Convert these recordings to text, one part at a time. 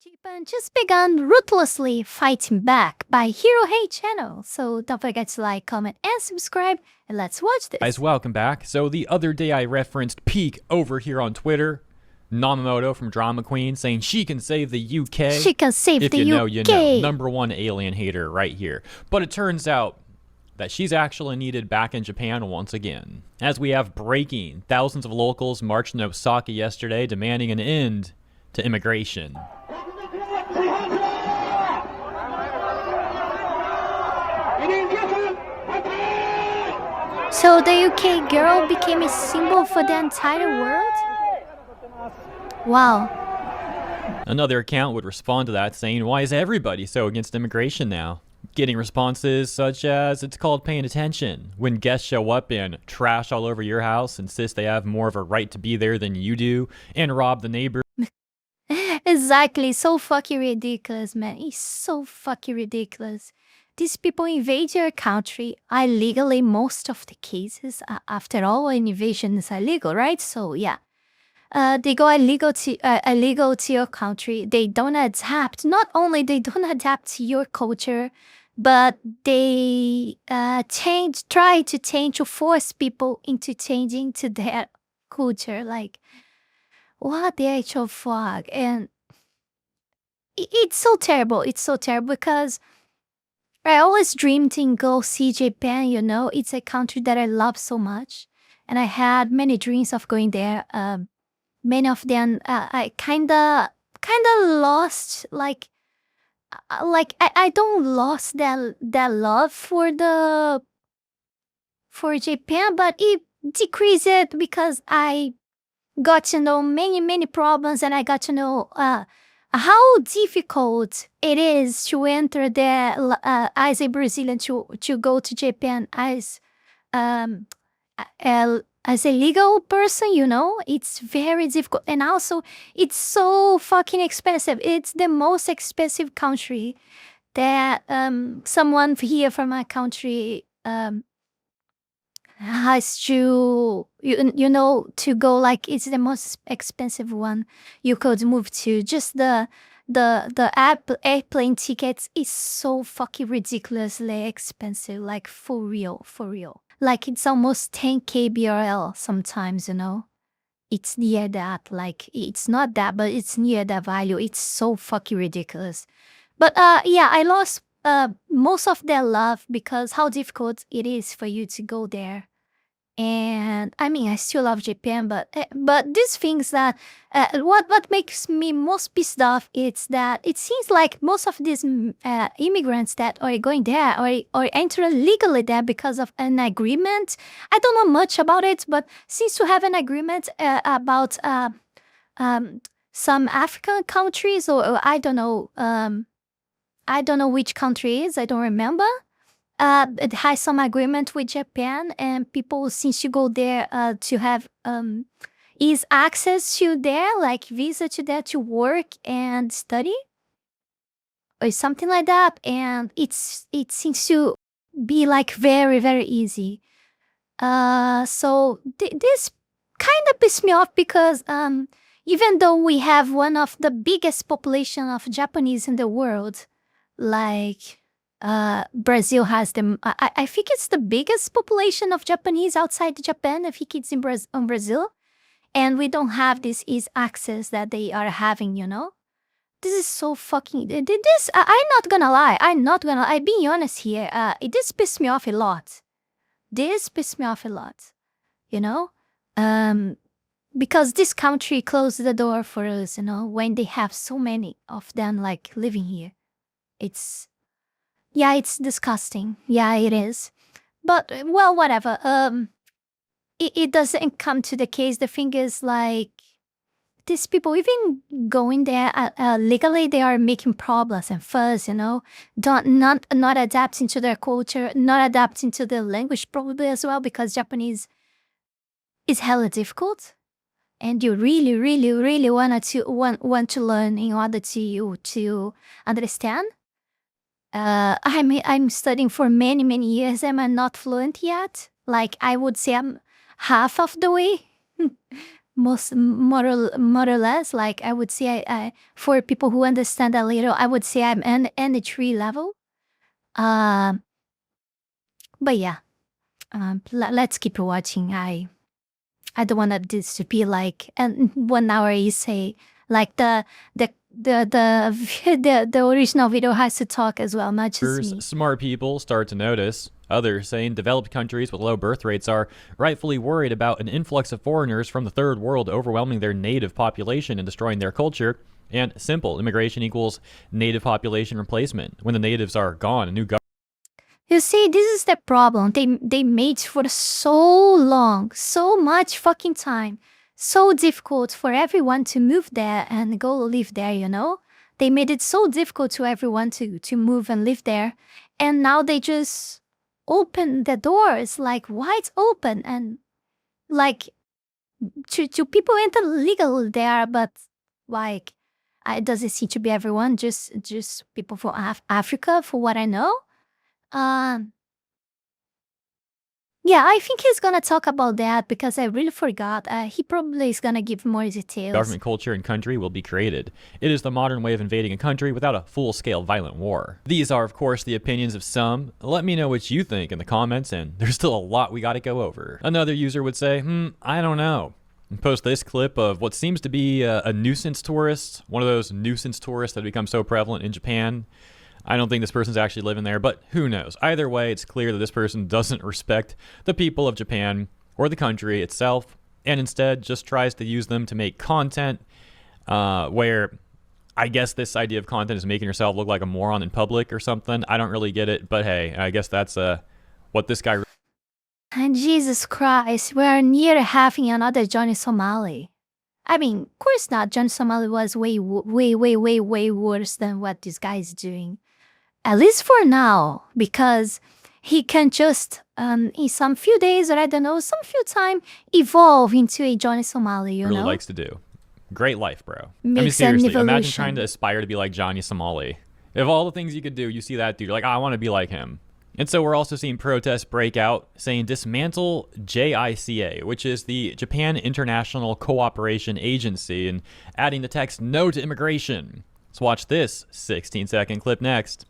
Japan just began ruthlessly fighting back by Hero Hey channel, so don't forget to like, comment, and subscribe, and let's watch this. Guys, welcome back. So the other day I referenced Peak over here on Twitter. Namamoto from Drama Queen saying she can save the UK. She can save if the you UK. know, you know. #1 alien hater right here. But it turns out that she's actually needed back in Japan once again. As we have breaking, thousands of locals marched in Osaka yesterday demanding an end to immigration. So the UK girl became a symbol for the entire world? Wow. Another account would respond to that saying, why is everybody so against immigration now? Getting responses such as, it's called paying attention. When guests show up and trash all over your house, insist they have more of a right to be there than you do, and rob the neighbor. Exactly, so fucking ridiculous, man. It's so fucking ridiculous. These people invade your country illegally most of the cases. After all, an invasion is illegal, right? So yeah, they go illegal to your country. They don't adapt. Not only they don't adapt to your culture, but they try to force people into changing to their culture. Like, what the actual fuck? And it's so terrible. It's so terrible because I always dreamed to go see Japan, you know. It's a country that I love so much. And I had many dreams of going there. Many of them, I kinda lost, I don't lost that love for Japan, but it decreased because I got to know many problems, and I got to know how difficult it is to enter there as a Brazilian to go to Japan as a legal person, you know. It's very difficult, and also it's so fucking expensive. It's the most expensive country that someone here from my country has to you know to go. Like, it's the most expensive one you could move to. Just the airplane tickets is so fucking ridiculously expensive, like for real. Like, it's almost 10k BRL sometimes, you know. It's near that. Like, it's not that, but it's near that value. It's so fucking ridiculous. But yeah, I lost most of their love because how difficult it is for you to go there. And I mean, I still love Japan, but these things that what makes me most pissed off is that it seems like most of these immigrants that are going there or enter legally there because of an agreement. I don't know much about it, but seems to have an agreement about some African countries, or I don't know. I don't know which country it is. I don't remember. It has some agreement with Japan, and people seem to go there to have ease access to there, like visa to there to work and study, or something like that. And it seems to be like very easy. So this kind of pissed me off because even though we have one of the biggest population of Japanese in the world, like Brazil has them. I think it's the biggest population of Japanese outside Japan. I think it's in Brazil, and we don't have this ease access that they are having. You know, this is so fucking. This I'm not gonna lie. I'm being honest here. This pissed me off a lot. You know, because this country closed the door for us. You know, when they have so many of them like living here, yeah, it's disgusting. Yeah, it is. But, well, whatever. It doesn't come to the case. The thing is, like, these people, even going there legally, they are making problems and fuss, you know. Not adapting to their culture, not adapting to their language probably as well, because Japanese is hella difficult. And you really want to learn in order to understand. I'm studying for many years, and I'm not fluent yet. Like, I would say I'm half of the way. more or less. Like I would say, I for people who understand a little, I would say I'm in the 3 level. But yeah, let's keep watching. I don't want this to be like and 1 hour essay. Like the original video has to talk as well, not just me. Smart people start to notice. Others, saying developed countries with low birth rates are rightfully worried about an influx of foreigners from the third world overwhelming their native population and destroying their culture. And simple, immigration equals native population replacement. When the natives are gone, a new government. You see, this is the problem. They made for so long, so much fucking time, so difficult for everyone to move there and go live there, you know? They made it so difficult to everyone to move and live there. And now they just open the doors like wide open and like to people enter legal there, but like it doesn't seem to be everyone, just people from Africa, for what I know. Yeah, I think he's gonna talk about that because I really forgot. He probably is gonna give more details. Government, culture, and country will be created. It is the modern way of invading a country without a full-scale violent war. These are, of course, the opinions of some. Let me know what you think in the comments, and there's still a lot we gotta go over. Another user would say, I don't know. And post this clip of what seems to be a nuisance tourist, one of those nuisance tourists that become so prevalent in Japan. I don't think this person's actually living there, but who knows? Either way, it's clear that this person doesn't respect the people of Japan or the country itself, and instead just tries to use them to make content where I guess this idea of content is making yourself look like a moron in public or something. I don't really get it, but hey, I guess that's what this guy... And Jesus Christ, we are near having another Johnny Somali. I mean, of course not. Johnny Somali was way worse than what this guy is doing. At least for now, because he can just, in some few days, or I don't know, some few time, evolve into a Johnny Somali, you really know? likes to do. Great life, bro. I Makes mean, seriously, an imagine evolution. trying to aspire to be like Johnny Somali. If all the things you could do, you see that dude, you're like, I want to be like him. And so we're also seeing protests break out saying dismantle JICA, which is the Japan International Cooperation Agency, and adding the text no to immigration. Let's watch this 16-second clip next.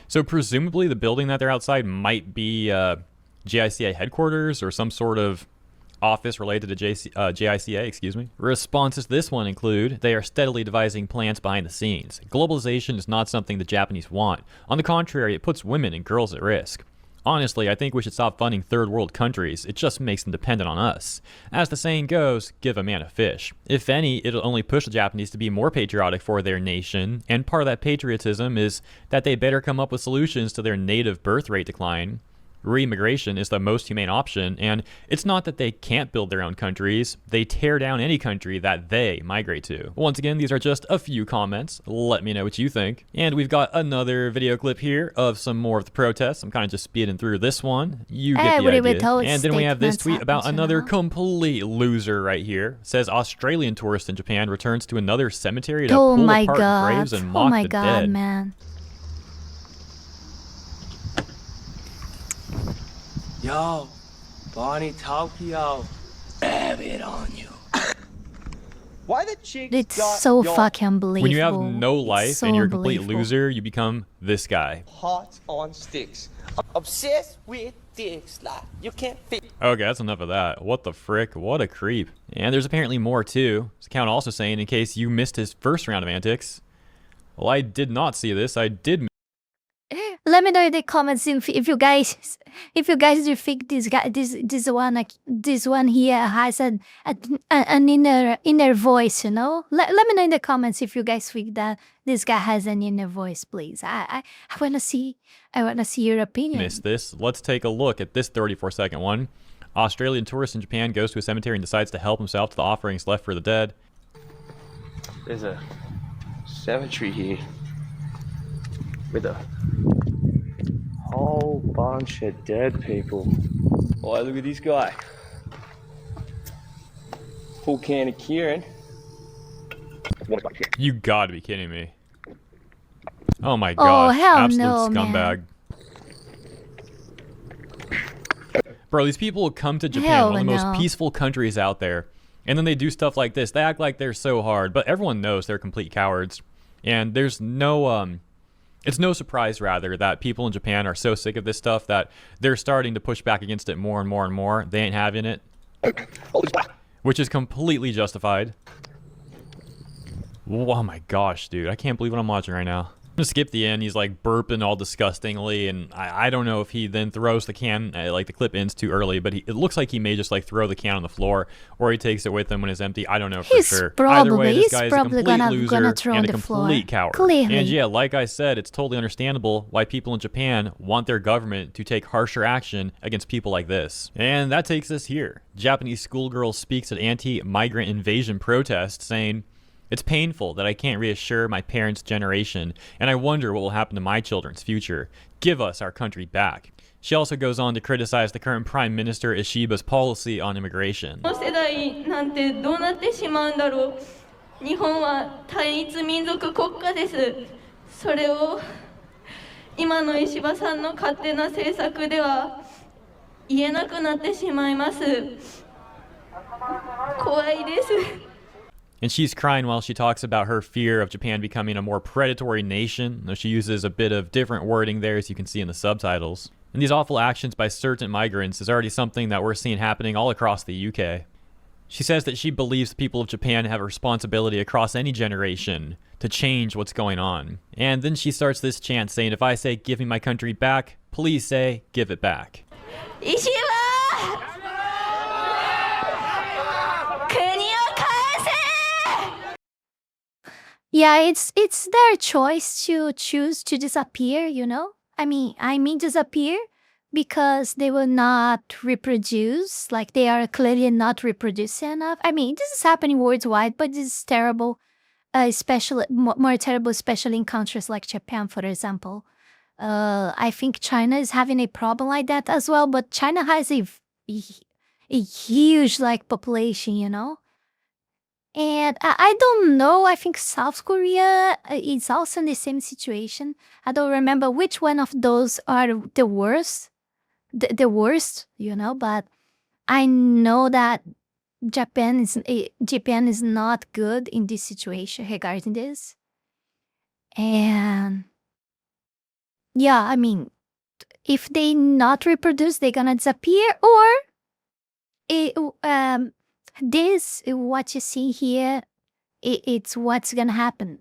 So presumably the building that they're outside might be JICA headquarters or some sort of office related to JICA, excuse me. Responses to this one include, they are steadily devising plans behind the scenes. Globalization is not something the Japanese want. On the contrary, it puts women and girls at risk. Honestly, I think we should stop funding third world countries. It just makes them dependent on us. As the saying goes, give a man a fish. If any, it'll only push the Japanese to be more patriotic for their nation, and part of that patriotism is that they better come up with solutions to their native birth rate decline. Re-immigration is the most humane option, and it's not that they can't build their own countries, they tear down any country that they migrate to. Once again, these are just a few comments. Let me know what you think. And we've got another video clip here of some more of the protests. I'm kind of just speeding through this one. You get the idea. And then we have this tweet about another complete loser right here. It says Australian tourist in Japan returns to another cemetery to pull apart graves and mock the dead. Oh my god, man. Yo, Bonnie Tokyo, have it on you. Why the chick? It's so fucking unbelievable. When you have no life so and you're a complete loser, you become this guy. Hot on sticks. Obsessed with dicks like you can't fit. Okay, that's enough of that. What the frick? What a creep. And there's apparently more too. This account also saying, in case you missed his first round of antics. Well, I did not see this. I did. Let me know in the comments if you guys do think this one here has an inner voice, you know. Let me know in the comments if you guys think that this guy has an inner voice, please. I wanna see your opinion. Missed this. Let's take a look at this 34-second one. Australian tourist in Japan goes to a cemetery and decides to help himself to the offerings left for the dead. There's a cemetery here with a whole bunch of dead people. Oh, look at this guy. Full can of Kieran. You gotta be kidding me. Oh my gosh. hell Absolute no, scumbag. Bro, these people will come to Japan, Hell one of the no. most peaceful countries out there, and then they do stuff like this. They act like they're so hard, but everyone knows they're complete cowards. And there's no, it's no surprise, rather, that people in Japan are so sick of this stuff that they're starting to push back against it more and more and more. They ain't having it. Which is completely justified. Oh my gosh, dude. I can't believe what I'm watching right now. I'm gonna skip the end. He's like burping all disgustingly, and I don't know if he then throws the can, like the clip ends too early, but it looks like he may just like throw the can on the floor, or he takes it with him when it's empty. I don't know for sure. Either way, this guy is a complete loser and a complete coward. Clearly. And yeah, like I said, it's totally understandable why people in Japan want their government to take harsher action against people like this. And that takes us here. Japanese schoolgirl speaks at anti-migrant invasion protest, saying, "It's painful that I can't reassure my parents' generation, and I wonder what will happen to my children's future. Give us our country back." She also goes on to criticize the current Prime Minister Ishiba's policy on immigration. この世代なんてどうなってしまうんだろう。日本は対立民族国家です。それを今の石破さんの勝手な政策では言えなくなってしまいます。怖いです。 And she's crying while she talks about her fear of Japan becoming a more predatory nation, though she uses a bit of different wording there, as you can see in the subtitles. And these awful actions by certain migrants is already something that we're seeing happening all across the UK. She says that she believes the people of Japan have a responsibility across any generation to change what's going on. And then she starts this chant saying, if I say give me my country back, please say give it back. 石破！国を返せ！ Yeah, it's their choice to choose to disappear, you know? I mean disappear because they will not reproduce, like they are clearly not reproducing enough. I mean, this is happening worldwide, but this is terrible, especially more terrible, especially in countries like Japan, for example. I think China is having a problem like that as well, but China has a huge like population, you know? And I don't know, I think South Korea is also in the same situation. I don't remember which one of those are the worst, the worst, you know, but I know that Japan is not good in this situation regarding this. And yeah, I mean, if they not reproduce, they're gonna disappear, or this, what you see here, it's what's gonna happen.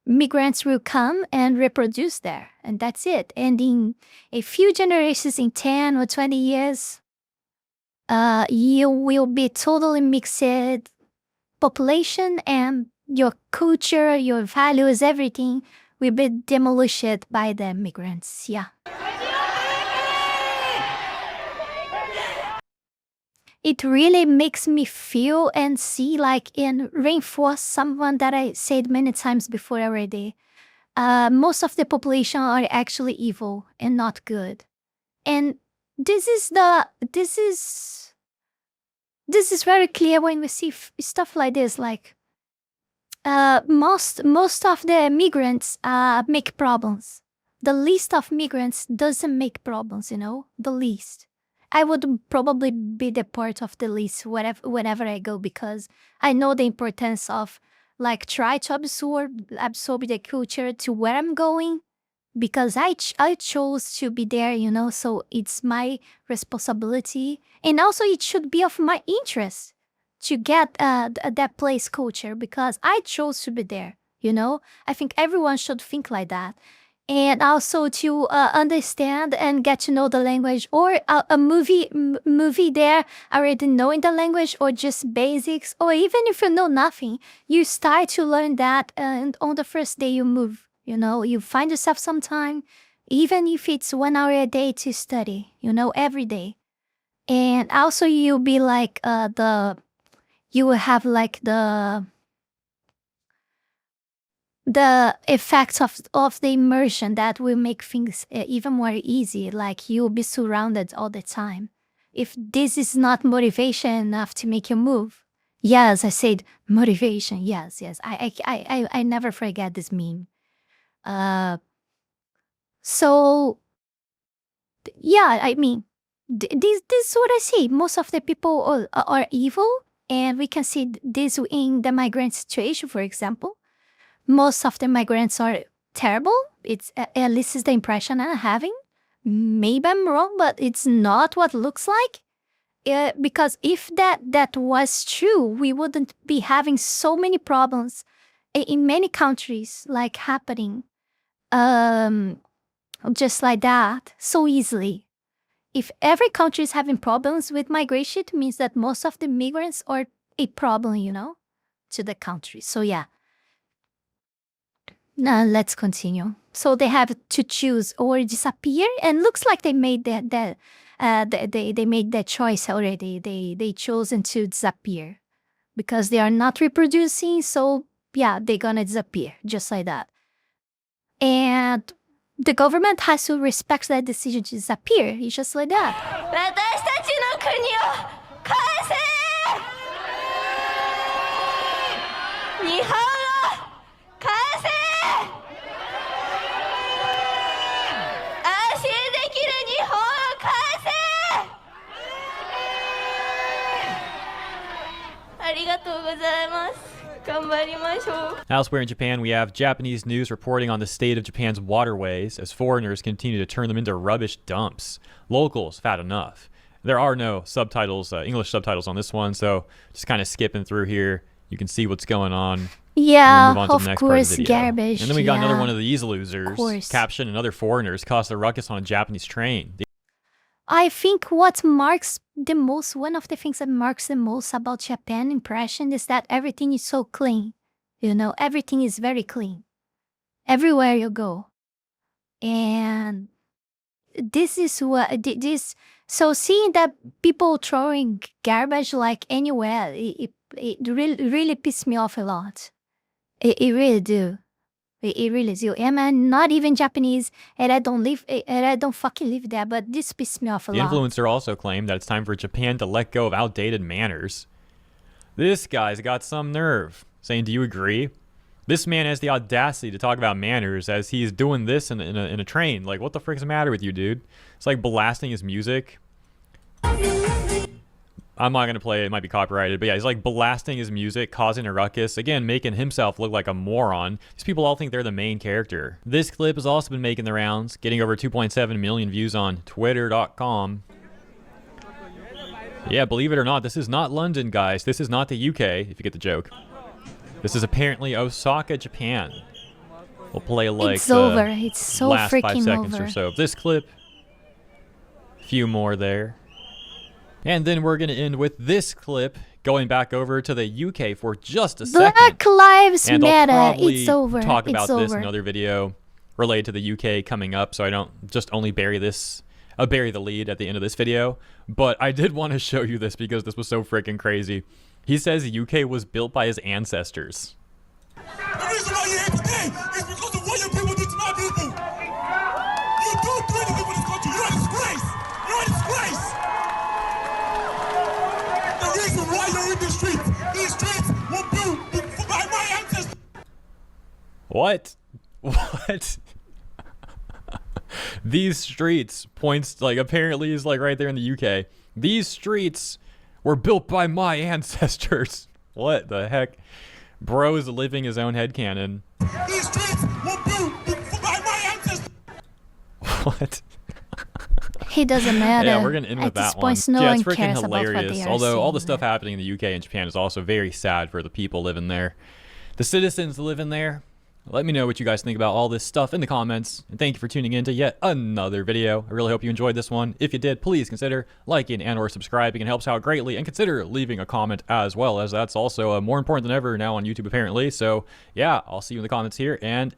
Migrants will come and reproduce there, and that's it. And in a few generations, in 10 or 20 years, you will be totally mixed population, and your culture, your values, everything will be demolished by the migrants. Yeah. It really makes me feel and see like and reinforce someone that I said many times before already. Most of the population are actually evil and not good. And this is very clear when we see stuff like this, like most of the migrants make problems. The least of migrants doesn't make problems, you know, the least. I would probably be the part of the least whenever I go, because I know the importance of like try to absorb the culture to where I'm going, because I chose to be there, you know, so it's my responsibility, and also it should be of my interest to get that place culture, because I chose to be there, you know. I think everyone should think like that. And also to understand and get to know the language, or a movie there already knowing the language, or just basics, or even if you know nothing, you start to learn that, and on the first day you move, you know, you find yourself some time, even if it's 1 hour a day to study, you know, every day. And also you'll be like you will have like the effects of the immersion that will make things even more easy. Like you'll be surrounded all the time. If this is not motivation enough to make you move, Yes, I said motivation. Yes. I never forget this meme. So yeah, I mean, this is what I see. Most of the people are evil, and we can see this in the migrant situation, for example. Most of the migrants are terrible. It's at least is the impression I'm having. Maybe I'm wrong, but it's not what it looks like. Because if that was true, we wouldn't be having so many problems in many countries, like happening, just like that, so easily. If every country is having problems with migration, it means that most of the migrants are a problem, to the country. So yeah. Now let's continue. So they have to choose or disappear, and looks like they made they made that choice already. They chosen to disappear because they are not reproducing. So yeah, they're gonna disappear just like that. And the government has to respect that decision to disappear. It's just like that. 私たちの国を返せ日本を返せ安心できる日本を返せありがとうございます。 Elsewhere in Japan, we have Japanese news reporting on the state of Japan's waterways as foreigners continue to turn them into rubbish dumps. Locals have had enough. There are no subtitles, English subtitles on this one, so just kind of skipping through here. You can see what's going on. Yeah, we'll of course, garbage. And then we got another one of these losers. Caption and other foreigners caused a ruckus on a Japanese train. I think what marks the most, one of the things that marks the most about Japan impression is that everything is so clean. Everything is very clean. Everywhere you go. And this is so seeing that people throwing garbage like anywhere, it really pissed me off a lot. It really do. It really do. And I'm not even Japanese, and I don't fucking live there, but this pissed me off a lot. The influencer also claimed that it's time for Japan to let go of outdated manners. This guy's got some nerve, saying, do you agree? This man has the audacity to talk about manners as he's doing this in a train. Like, what the frick's the matter with you, dude? It's like blasting his music. I'm not going to play it. It might be copyrighted. But yeah, he's like blasting his music, causing a ruckus. Again, making himself look like a moron. These people all think they're the main character. This clip has also been making the rounds, getting over 2.7 million views on Twitter.com. Yeah, believe it or not, this is not London, guys. This is not the UK, if you get the joke. This is apparently Osaka, Japan. We'll play like it's over. It's so last freaking 5 seconds over. or so of this clip. A few more there. And then we're going to end with this clip, going back over to the UK for just a second. Black Lives and Matter. I'll probably It's over. talk It's about over. this in another video related to the UK coming up, so I don't just only bury the lead at the end of this video. But I did want to show you this because this was so freaking crazy. He says the UK was built by his ancestors. The reason why you're here today is because of what your people did to my people. You don't do anything for this country. You're a disgrace. You're a disgrace. The reason why you're in the streets, these streets were built by my ancestors. What? What? These streets points, like, apparently is like right there in the UK. These streets were built by my ancestors. What the heck? Bro is living his own headcanon. These streets were built by my ancestors. What? It doesn't matter. Yeah, we're gonna end with At this that point, one. no Yeah, one it's freaking cares about what hilarious. they are Although all the saying. stuff happening in the UK and Japan is also very sad for the people living there. The citizens living there. Let me know what you guys think about all this stuff in the comments. And thank you for tuning in to yet another video. I really hope you enjoyed this one. If you did, please consider liking and or subscribing. It helps out greatly. And consider leaving a comment as well, as that's also more important than ever now on YouTube apparently. So yeah, I'll see you in the comments here and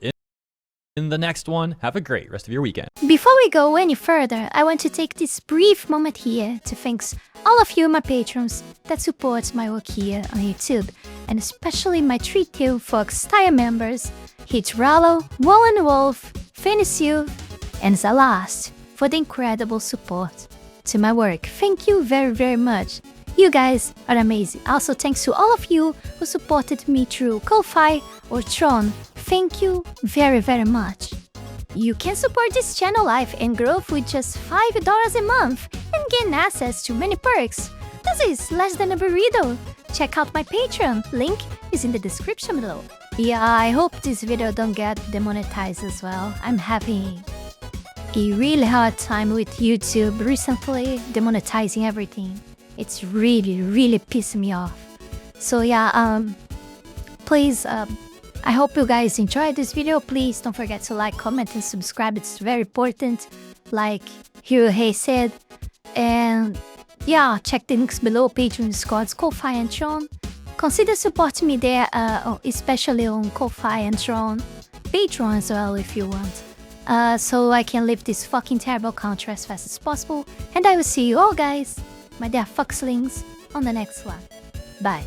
in the next one. Have a great rest of your weekend. Before we go any further, I want to take this brief moment here to thank all of you, my patrons, that support my work here on YouTube, and especially my Three-Tailed Fox tier members, Heath Rowell, Wallen Wolf, Fenny Sylvy, and Zalost, for the incredible support to my work. Thank you very, very much. You guys are amazing. Also, thanks to all of you who supported me through Ko-Fi or Tron. Thank you very, very much. You can support this channel life and growth with just $5 a month and gain access to many perks. This is less than a burrito. Check out my Patreon, link is in the description below. Yeah, I hope this video don't get demonetized as well. I'm having a really hard time with YouTube recently, demonetizing everything. It's really pissing me off. So yeah, please, I hope you guys enjoyed this video. Please don't forget to like, comment, and subscribe. It's very important, like Hei said. And yeah, check the links below, Patreon, Discord, Ko-Fi, and Tron. Consider supporting me there, especially on Ko-Fi and Tron. Patreon as well if you want. So I can leave this fucking terrible country as fast as possible. And I will see you all guys, my dear foxlings, on the next one. Bye.